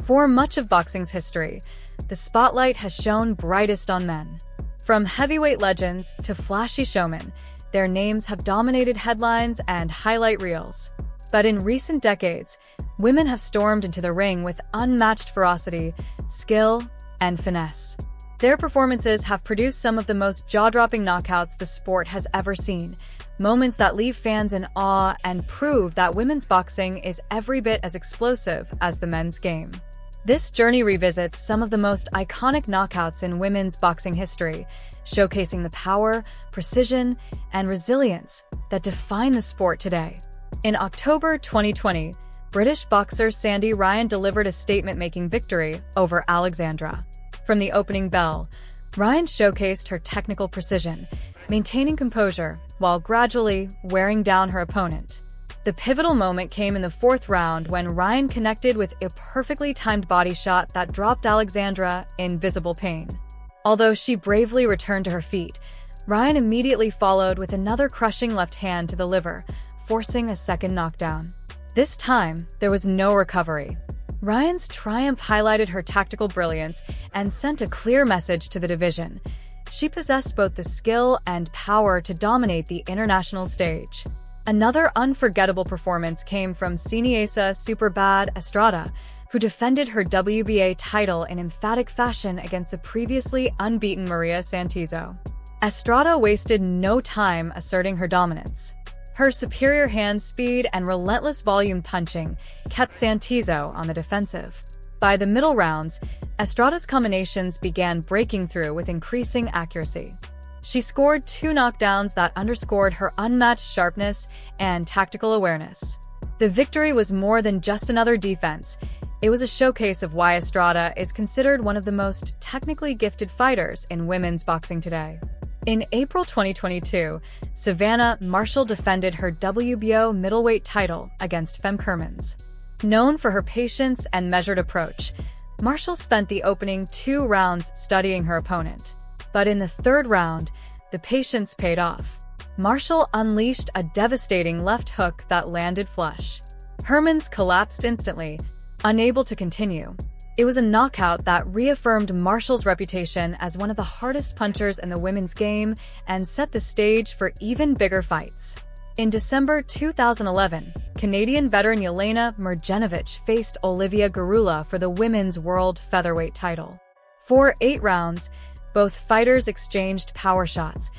For much of boxing's history, the spotlight has shone brightest on men. From heavyweight legends to flashy showmen, their names have dominated headlines and highlight reels. But in recent decades, women have stormed into the ring with unmatched ferocity, skill, and finesse. Their performances have produced some of the most jaw-dropping knockouts the sport has ever seen, moments that leave fans in awe and prove that women's boxing is every bit as explosive as the men's game. This journey revisits some of the most iconic knockouts in women's boxing history, showcasing the power, precision, and resilience that define the sport today. In October 2020, British boxer Sandy Ryan delivered a statement-making victory over Alexandra. From the opening bell, Ryan showcased her technical precision, maintaining composure while gradually wearing down her opponent. The pivotal moment came in the fourth round when Ryan connected with a perfectly timed body shot that dropped Alexandra in visible pain. Although she bravely returned to her feet, Ryan immediately followed with another crushing left hand to the liver, forcing a second knockdown. This time, there was no recovery. Ryan's triumph highlighted her tactical brilliance and sent a clear message to the division. She possessed both the skill and power to dominate the international stage. Another unforgettable performance came from Ceniesa Superbad Estrada, who defended her WBA title in emphatic fashion against the previously unbeaten Maria Santizo. Estrada wasted no time asserting her dominance. Her superior hand speed and relentless volume punching kept Santizo on the defensive. By the middle rounds, Estrada's combinations began breaking through with increasing accuracy. She scored 2 knockdowns that underscored her unmatched sharpness and tactical awareness. The victory was more than just another defense. It was a showcase of why Estrada is considered one of the most technically gifted fighters in women's boxing today. In April 2022, Savannah Marshall defended her WBO middleweight title against Fem Kermans. Known for her patience and measured approach, Marshall spent the opening 2 rounds studying her opponent. But in the third round, the patience paid off. Marshall unleashed a devastating left hook that landed flush. Hermans collapsed instantly, unable to continue. It was a knockout that reaffirmed Marshall's reputation as one of the hardest punchers in the women's game and set the stage for even bigger fights. In December 2011, Canadian veteran Yelena Mrnjavec faced Olivia Garula for the women's world featherweight title. For 8 rounds, both fighters exchanged power shots,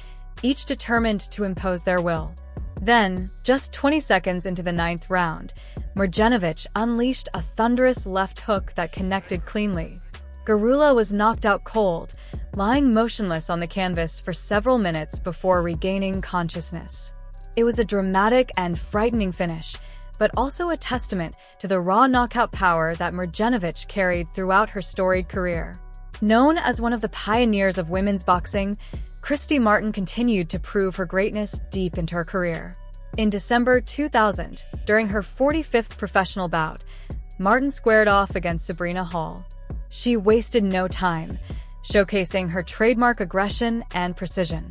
each determined to impose their will. Then, just 20 seconds into the 9th round, Mrnjavec unleashed a thunderous left hook that connected cleanly. Garula was knocked out cold, lying motionless on the canvas for several minutes before regaining consciousness. It was a dramatic and frightening finish, but also a testament to the raw knockout power that Mrnjavec carried throughout her storied career. Known as one of the pioneers of women's boxing, Christy Martin continued to prove her greatness deep into her career. In December 2000, during her 45th professional bout, Martin squared off against Sabrina Hall. She wasted no time, showcasing her trademark aggression and precision.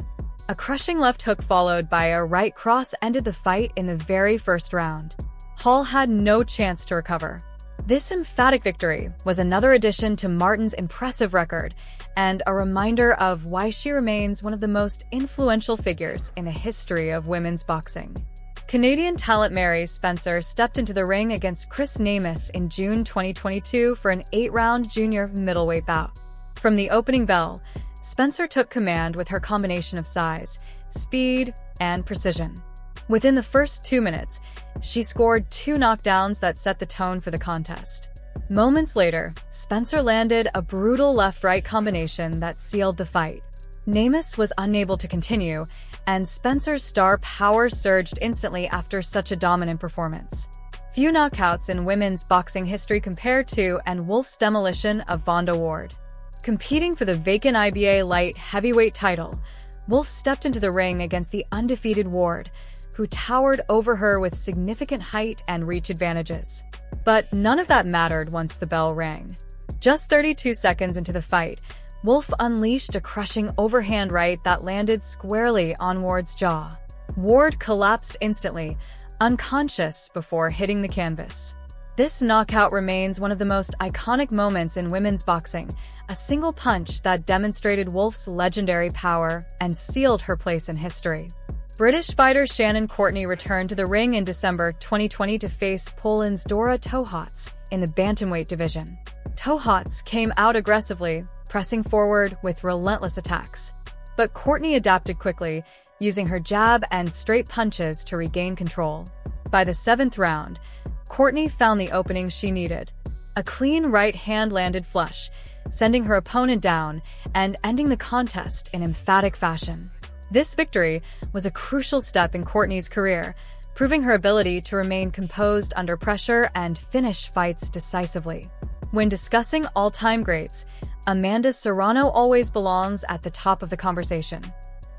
A crushing left hook followed by a right cross ended the fight in the very first round. Hall had no chance to recover. This emphatic victory was another addition to Martin's impressive record and a reminder of why she remains one of the most influential figures in the history of women's boxing. Canadian talent Mary Spencer stepped into the ring against Chris Namus in June 2022 for an 8-round junior middleweight bout. From the opening bell, Spencer took command with her combination of size, speed, and precision. Within the first 2 minutes, she scored 2 knockdowns that set the tone for the contest. Moments later, Spencer landed a brutal left-right combination that sealed the fight. Namus was unable to continue, and Spencer's star power surged instantly after such a dominant performance. Few knockouts in women's boxing history compare to and Wolf's demolition of Vonda Ward. Competing for the vacant IBA light heavyweight title, Wolf stepped into the ring against the undefeated Ward, who towered over her with significant height and reach advantages. But none of that mattered once the bell rang. Just 32 seconds into the fight, Wolf unleashed a crushing overhand right that landed squarely on Ward's jaw. Ward collapsed instantly, unconscious before hitting the canvas. This knockout remains one of the most iconic moments in women's boxing, a single punch that demonstrated Wolfe's legendary power and sealed her place in history. British fighter Shannon Courtney returned to the ring in December 2020 to face Poland's Dora Tohats in the bantamweight division. Tohats came out aggressively, pressing forward with relentless attacks. But Courtney adapted quickly, using her jab and straight punches to regain control. By the 7th round, Courtney found the opening she needed. A clean right hand landed flush, sending her opponent down and ending the contest in emphatic fashion. This victory was a crucial step in Courtney's career, proving her ability to remain composed under pressure and finish fights decisively. When discussing all-time greats, Amanda Serrano always belongs at the top of the conversation.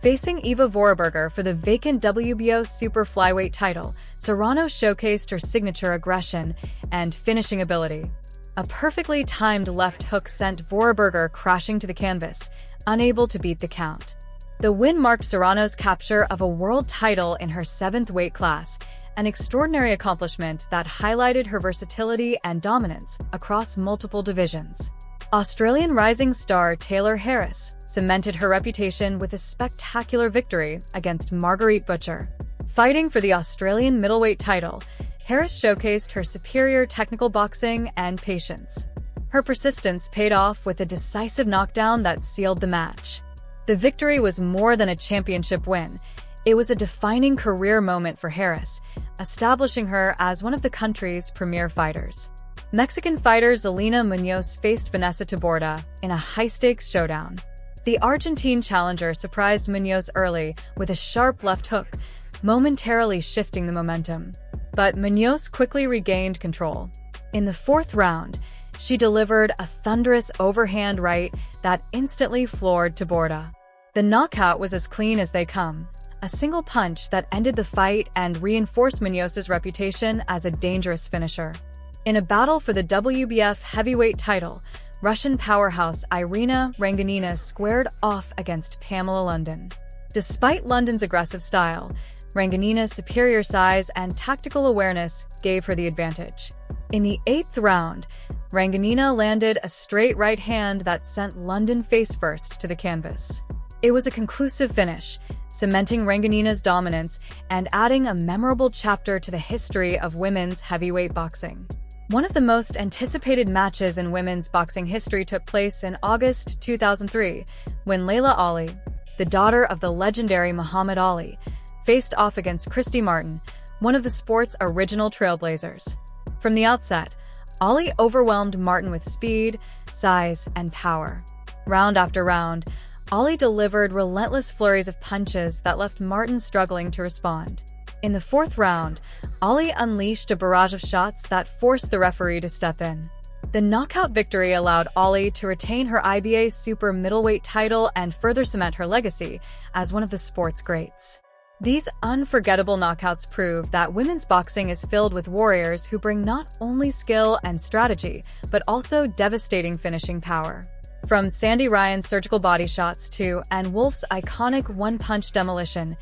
Facing Eva Vorarlberger for the vacant WBO super flyweight title, Serrano showcased her signature aggression and finishing ability. A perfectly timed left hook sent Vorarlberger crashing to the canvas, unable to beat the count. The win marked Serrano's capture of a world title in her 7th weight class, an extraordinary accomplishment that highlighted her versatility and dominance across multiple divisions. Australian rising star Taylor Harris cemented her reputation with a spectacular victory against Marguerite Butcher. Fighting for the Australian middleweight title, Harris showcased her superior technical boxing and patience. Her persistence paid off with a decisive knockdown that sealed the match. The victory was more than a championship win. It was a defining career moment for Harris, establishing her as one of the country's premier fighters. Mexican fighter Zelina Munoz faced Vanessa Taborda in a high-stakes showdown. The Argentine challenger surprised Munoz early with a sharp left hook, momentarily shifting the momentum. But Munoz quickly regained control. In the 4th round, she delivered a thunderous overhand right that instantly floored Taborda. The knockout was as clean as they come, a single punch that ended the fight and reinforced Munoz's reputation as a dangerous finisher. In a battle for the WBF heavyweight title, Russian powerhouse Irina Ranganina squared off against Pamela London. Despite London's aggressive style, Ranganina's superior size and tactical awareness gave her the advantage. In the 8th round, Ranganina landed a straight right hand that sent London face-first to the canvas. It was a conclusive finish, cementing Ranganina's dominance and adding a memorable chapter to the history of women's heavyweight boxing. One of the most anticipated matches in women's boxing history took place in August 2003, when Laila Ali, the daughter of the legendary Muhammad Ali, faced off against Christy Martin, one of the sport's original trailblazers. From the outset, Ali overwhelmed Martin with speed, size, and power. Round after round, Ali delivered relentless flurries of punches that left Martin struggling to respond. In the 4th round, Ali unleashed a barrage of shots that forced the referee to step in. The knockout victory allowed Ali to retain her IBA super middleweight title and further cement her legacy as one of the sport's greats. These unforgettable knockouts prove that women's boxing is filled with warriors who bring not only skill and strategy, but also devastating finishing power. From Sandy Ryan's surgical body shots to Ann Wolfe's iconic one-punch demolition,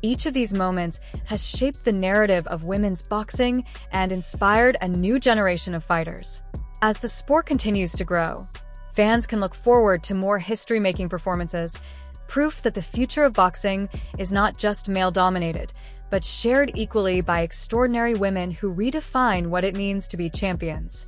each of these moments has shaped the narrative of women's boxing and inspired a new generation of fighters. As the sport continues to grow, fans can look forward to more history-making performances, proof that the future of boxing is not just male-dominated, but shared equally by extraordinary women who redefine what it means to be champions.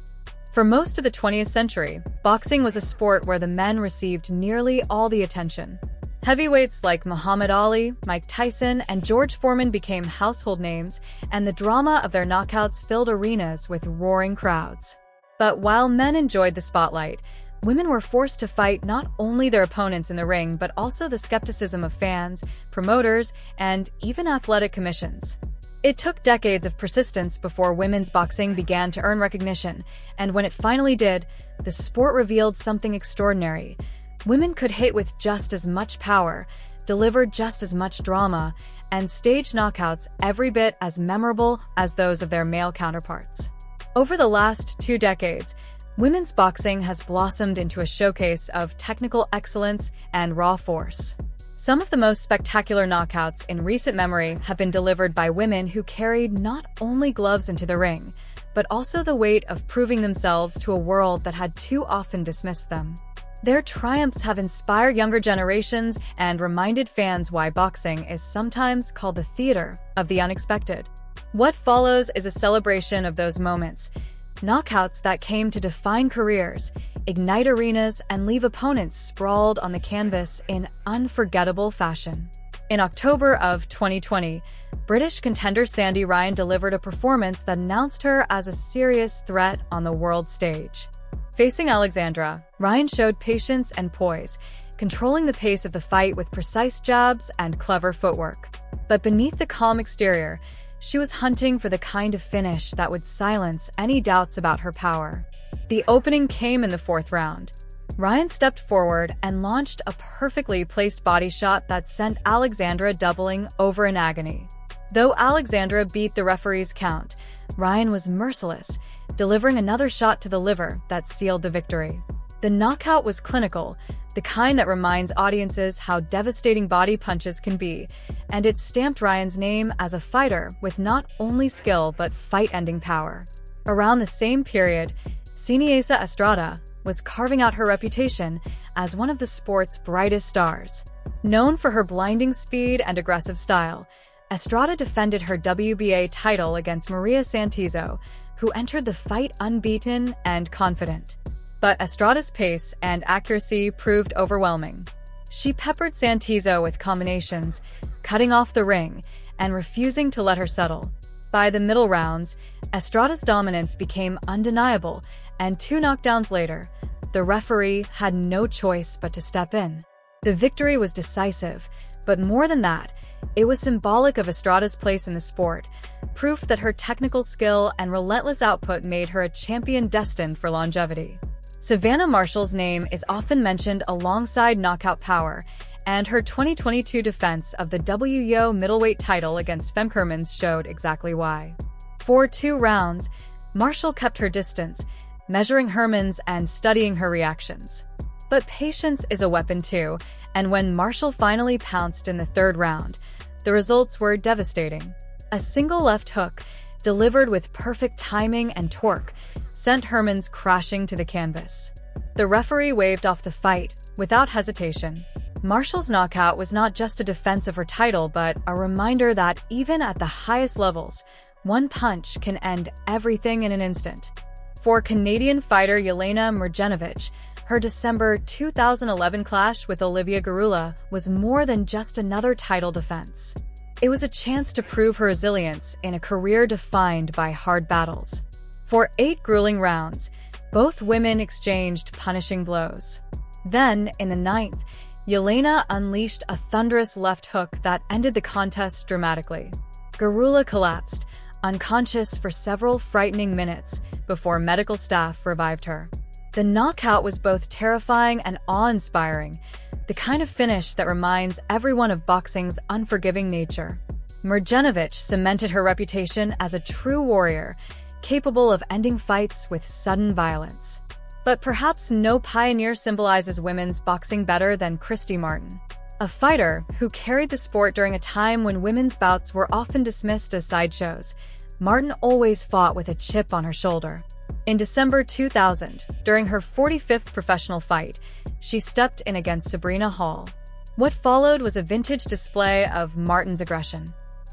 For most of the 20th century, boxing was a sport where the men received nearly all the attention. Heavyweights like Muhammad Ali, Mike Tyson, and George Foreman became household names, and the drama of their knockouts filled arenas with roaring crowds. But while men enjoyed the spotlight, women were forced to fight not only their opponents in the ring, but also the skepticism of fans, promoters, and even athletic commissions. It took decades of persistence before women's boxing began to earn recognition, and when it finally did, the sport revealed something extraordinary. Women could hit with just as much power, deliver just as much drama, and stage knockouts every bit as memorable as those of their male counterparts. Over the last 2 decades, women's boxing has blossomed into a showcase of technical excellence and raw force. Some of the most spectacular knockouts in recent memory have been delivered by women who carried not only gloves into the ring, but also the weight of proving themselves to a world that had too often dismissed them. Their triumphs have inspired younger generations and reminded fans why boxing is sometimes called the theater of the unexpected. What follows is a celebration of those moments, knockouts that came to define careers, ignite arenas, and leave opponents sprawled on the canvas in unforgettable fashion. In October of 2020, British contender Sandy Ryan delivered a performance that announced her as a serious threat on the world stage. Facing Alexandra, Ryan showed patience and poise, controlling the pace of the fight with precise jabs and clever footwork. But beneath the calm exterior, she was hunting for the kind of finish that would silence any doubts about her power. The opening came in the fourth round. Ryan stepped forward and launched a perfectly placed body shot that sent Alexandra doubling over in agony. Though Alexandra beat the referee's count, Ryan was merciless, delivering another shot to the liver that sealed the victory. The knockout was clinical, the kind that reminds audiences how devastating body punches can be, and it stamped Ryan's name as a fighter with not only skill but fight-ending power. Around the same period, Iniesta Estrada was carving out her reputation as one of the sport's brightest stars. Known for her blinding speed and aggressive style, Estrada defended her WBA title against Maria Santizo, who entered the fight unbeaten and confident. But Estrada's pace and accuracy proved overwhelming. She peppered Santizo with combinations, cutting off the ring and refusing to let her settle. By the middle rounds, Estrada's dominance became undeniable, and 2 knockdowns later, the referee had no choice but to step in. The victory was decisive, but more than that, it was symbolic of Estrada's place in the sport, proof that her technical skill and relentless output made her a champion destined for longevity. Savannah Marshall's name is often mentioned alongside knockout power, and her 2022 defense of the WBO middleweight title against Femke Hermans showed exactly why. For 2 rounds, Marshall kept her distance, measuring Hermans and studying her reactions. But patience is a weapon too, and when Marshall finally pounced in the 3rd round, the results were devastating. A single left hook, delivered with perfect timing and torque, sent Hermans crashing to the canvas. The referee waved off the fight without hesitation. Marshall's knockout was not just a defense of her title, but a reminder that even at the highest levels, one punch can end everything in an instant. For Canadian fighter Jelena Mrnjavec, her December 2011 clash with Olivia Garula was more than just another title defense. It was a chance to prove her resilience in a career defined by hard battles. For 8 grueling rounds, both women exchanged punishing blows. Then, in the 9th, Jelena unleashed a thunderous left hook that ended the contest dramatically. Garula collapsed, unconscious for several frightening minutes before medical staff revived her. The knockout was both terrifying and awe-inspiring, the kind of finish that reminds everyone of boxing's unforgiving nature. Mrnjavec cemented her reputation as a true warrior, capable of ending fights with sudden violence. But perhaps no pioneer symbolizes women's boxing better than Christy Martin. A fighter who carried the sport during a time when women's bouts were often dismissed as sideshows, Martin always fought with a chip on her shoulder. In December 2000, during her 45th professional fight, she stepped in against Sabrina Hall. What followed was a vintage display of Martin's aggression.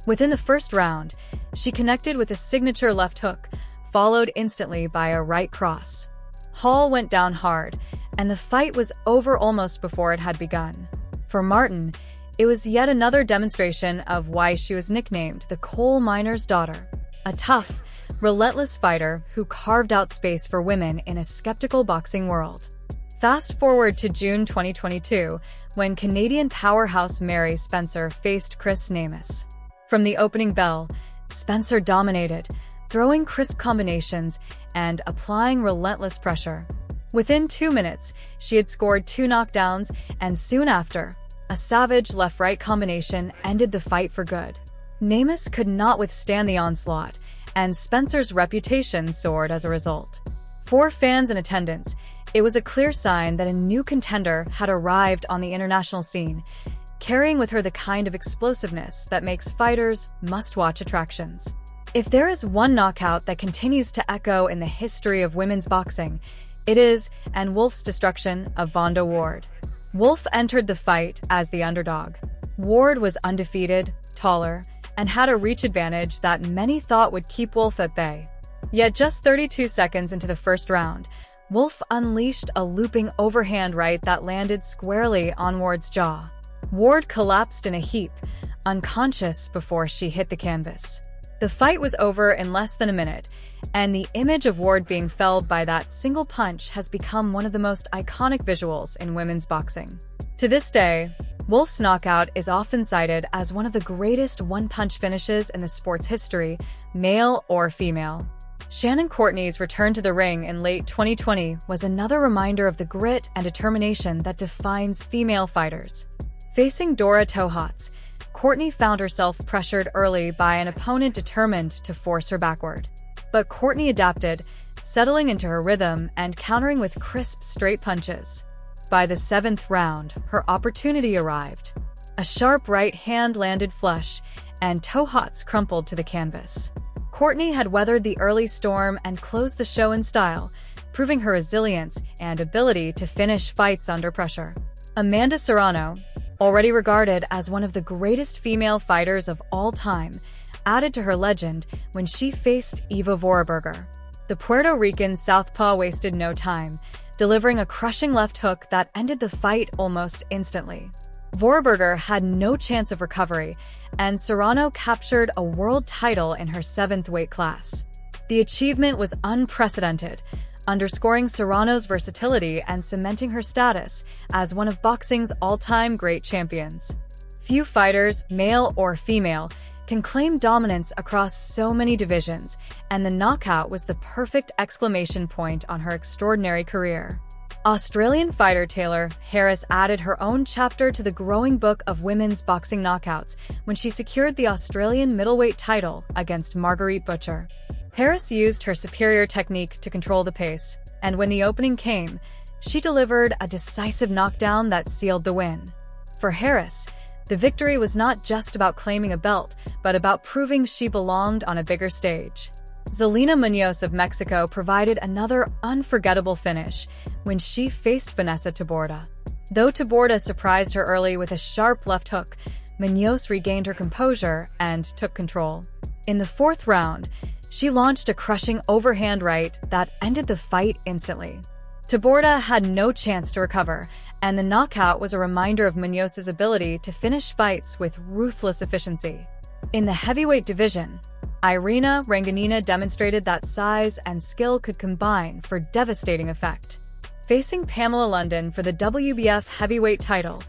Within the 1st round, she connected with a signature left hook, followed instantly by a right cross. Hall went down hard, and the fight was over almost before it had begun. For Martin, it was yet another demonstration of why she was nicknamed the coal miner's daughter. A tough, relentless fighter who carved out space for women in a skeptical boxing world. Fast forward to June 2022, when Canadian powerhouse Mary Spencer faced Chris Namus. From the opening bell, Spencer dominated, throwing crisp combinations and applying relentless pressure. Within 2 minutes, she had scored 2 knockdowns, and soon after, a savage left-right combination ended the fight for good. Namus could not withstand the onslaught, and Spencer's reputation soared as a result. For fans in attendance, it was a clear sign that a new contender had arrived on the international scene, carrying with her the kind of explosiveness that makes fighters must-watch attractions. If there is one knockout that continues to echo in the history of women's boxing, it is and Wolf's destruction of Vonda Ward. Wolf entered the fight as the underdog. Ward was undefeated, taller, and had a reach advantage that many thought would keep Wolf at bay. Yet just 32 seconds into the first round, Wolf unleashed a looping overhand right that landed squarely on Ward's jaw. Ward collapsed in a heap, unconscious before she hit the canvas. The fight was over in less than a minute, and the image of Ward being felled by that single punch has become one of the most iconic visuals in women's boxing. To this day, Wolf's knockout is often cited as one of the greatest one-punch finishes in the sport's history, male or female. Shannon Courtney's return to the ring in late 2020 was another reminder of the grit and determination that defines female fighters. Facing Dora Tohats, Courtney found herself pressured early by an opponent determined to force her backward. But Courtney adapted, settling into her rhythm and countering with crisp, straight punches. By the 7th round, her opportunity arrived. A sharp right hand landed flush, and Tohats crumpled to the canvas. Courtney had weathered the early storm and closed the show in style, proving her resilience and ability to finish fights under pressure. Amanda Serrano, already regarded as one of the greatest female fighters of all time, added to her legend when she faced Eva Vorarlberger. The Puerto Rican southpaw wasted no time, delivering a crushing left hook that ended the fight almost instantly. Vorarlberger had no chance of recovery, and Serrano captured a world title in her 7th weight class. The achievement was unprecedented, underscoring Serrano's versatility and cementing her status as one of boxing's all-time great champions. Few fighters, male or female, can claim dominance across so many divisions, and the knockout was the perfect exclamation point on her extraordinary career. Australian fighter Taylor Harris added her own chapter to the growing book of women's boxing knockouts when she secured the Australian middleweight title against Marguerite Butcher. Harris used her superior technique to control the pace, and when the opening came, she delivered a decisive knockdown that sealed the win. For Harris, the victory was not just about claiming a belt, but about proving she belonged on a bigger stage. Zelina Munoz of Mexico provided another unforgettable finish when she faced Vanessa Taborda. Though Taborda surprised her early with a sharp left hook, Munoz regained her composure and took control. In the 4th round, she launched a crushing overhand right that ended the fight instantly. Taborda had no chance to recover, and the knockout was a reminder of Munoz's ability to finish fights with ruthless efficiency. In the heavyweight division, Irina Ranganina demonstrated that size and skill could combine for devastating effect. Facing Pamela London for the WBF heavyweight title,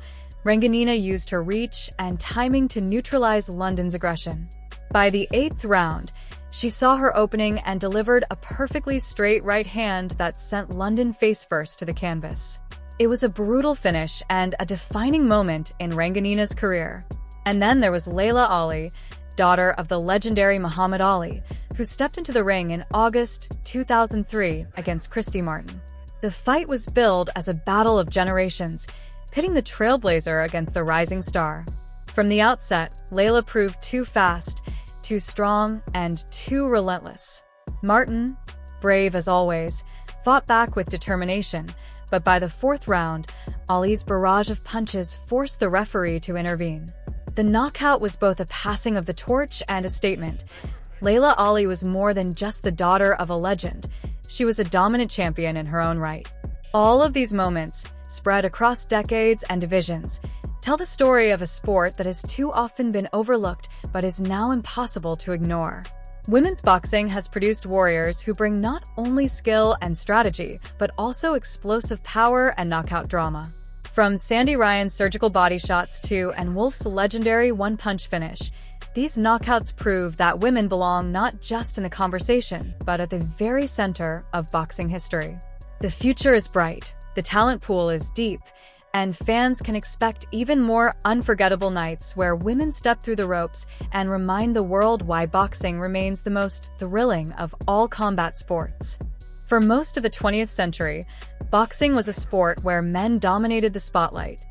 Ranganina used her reach and timing to neutralize London's aggression. By the 8th round, she saw her opening and delivered a perfectly straight right hand that sent London face-first to the canvas. It was a brutal finish and a defining moment in Ranganina's career. And then there was Laila Ali, daughter of the legendary Muhammad Ali, who stepped into the ring in August 2003 against Christy Martin. The fight was billed as a battle of generations, pitting the trailblazer against the rising star. From the outset, Laila proved too fast, too strong, and too relentless. Martin, brave as always, fought back with determination, but by the 4th round, Ali's barrage of punches forced the referee to intervene. The knockout was both a passing of the torch and a statement. Laila Ali was more than just the daughter of a legend. She was a dominant champion in her own right. All of these moments, spread across decades and divisions, tell the story of a sport that has too often been overlooked but is now impossible to ignore. Women's boxing has produced warriors who bring not only skill and strategy, but also explosive power and knockout drama. From Sandy Ryan's surgical body shots to Wolf's legendary one-punch finish, these knockouts prove that women belong not just in the conversation, but at the very center of boxing history. The future is bright, the talent pool is deep, and fans can expect even more unforgettable nights where women step through the ropes and remind the world why boxing remains the most thrilling of all combat sports. For most of the 20th century, boxing was a sport where men dominated the spotlight.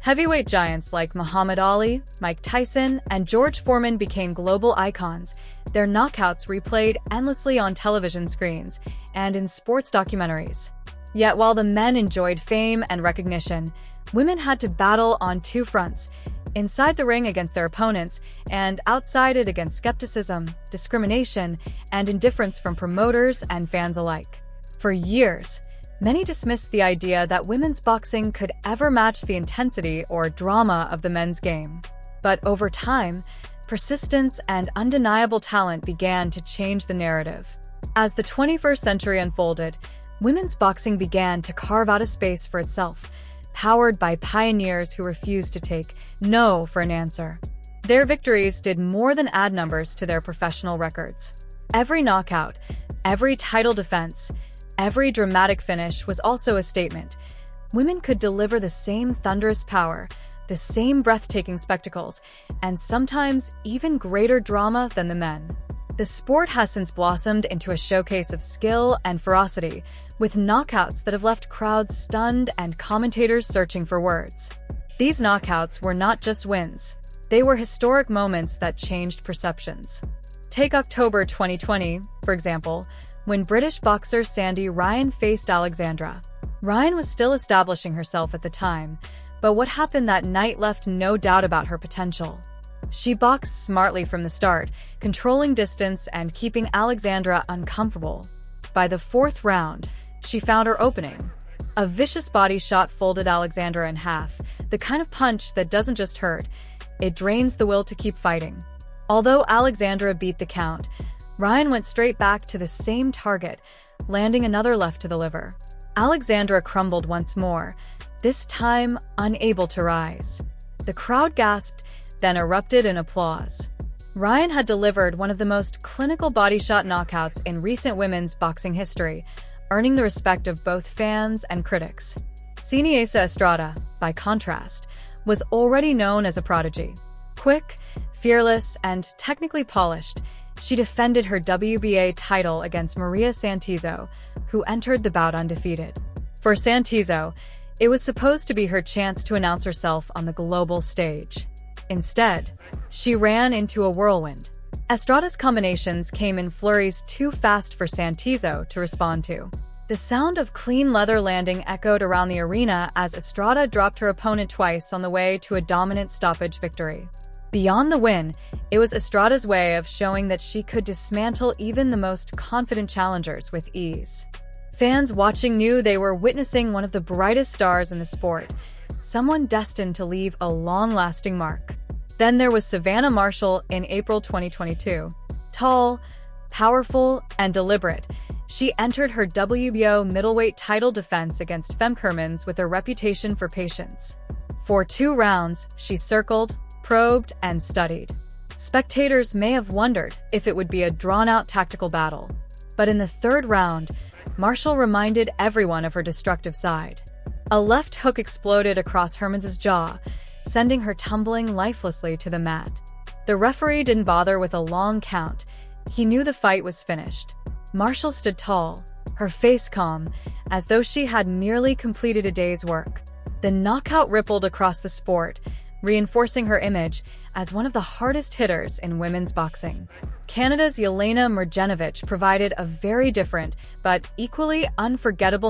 Heavyweight giants like Muhammad Ali, Mike Tyson, and George Foreman became global icons, their knockouts replayed endlessly on television screens and in sports documentaries. Yet while the men enjoyed fame and recognition, women had to battle on two fronts: inside the ring against their opponents, and outside it against skepticism, discrimination, and indifference from promoters and fans alike. For years, many dismissed the idea that women's boxing could ever match the intensity or drama of the men's game. But over time, persistence and undeniable talent began to change the narrative. As the 21st century unfolded, women's boxing began to carve out a space for itself, powered by pioneers who refused to take no for an answer. Their victories did more than add numbers to their professional records. Every knockout, every title defense, every dramatic finish was also a statement. Women could deliver the same thunderous power, the same breathtaking spectacles, and sometimes even greater drama than the men. The sport has since blossomed into a showcase of skill and ferocity, with knockouts that have left crowds stunned and commentators searching for words. These knockouts were not just wins. They were historic moments that changed perceptions. Take October 2020, for example, when British boxer Sandy Ryan faced Alexandra. Ryan was still establishing herself at the time, but what happened that night left no doubt about her potential. She boxed smartly from the start, controlling distance and keeping Alexandra uncomfortable. By the fourth round, she found her opening. A vicious body shot folded Alexandra in half, the kind of punch that doesn't just hurt, it drains the will to keep fighting. Although Alexandra beat the count, Ryan went straight back to the same target, landing another left to the liver. Alexandra crumbled once more, this time unable to rise. The crowd gasped, then erupted in applause. Ryan had delivered one of the most clinical body shot knockouts in recent women's boxing history, earning the respect of both fans and critics. Iniesta Estrada, by contrast, was already known as a prodigy. Quick, fearless, and technically polished, she defended her WBA title against Maria Santizo, who entered the bout undefeated. For Santizo, it was supposed to be her chance to announce herself on the global stage. Instead, she ran into a whirlwind. Estrada's combinations came in flurries too fast for Santizo to respond to. The sound of clean leather landing echoed around the arena as Estrada dropped her opponent twice on the way to a dominant stoppage victory. Beyond the win, it was Estrada's way of showing that she could dismantle even the most confident challengers with ease. Fans watching knew they were witnessing one of the brightest stars in the sport, someone destined to leave a long-lasting mark. Then there was Savannah Marshall in April 2022. Tall, powerful, and deliberate, she entered her WBO middleweight title defense against Femkermans with a reputation for patience. For 2 rounds, she circled, probed, and studied. Spectators may have wondered if it would be a drawn-out tactical battle. But in the 3rd round, Marshall reminded everyone of her destructive side. A left hook exploded across Hermans's jaw, sending her tumbling lifelessly to the mat. The referee didn't bother with a long count. He knew the fight was finished. Marshall stood tall, her face calm, as though she had merely completed a day's work. The knockout rippled across the sport, reinforcing her image as one of the hardest hitters in women's boxing. Canada's Yelena Mrjenovic provided a very different but equally unforgettable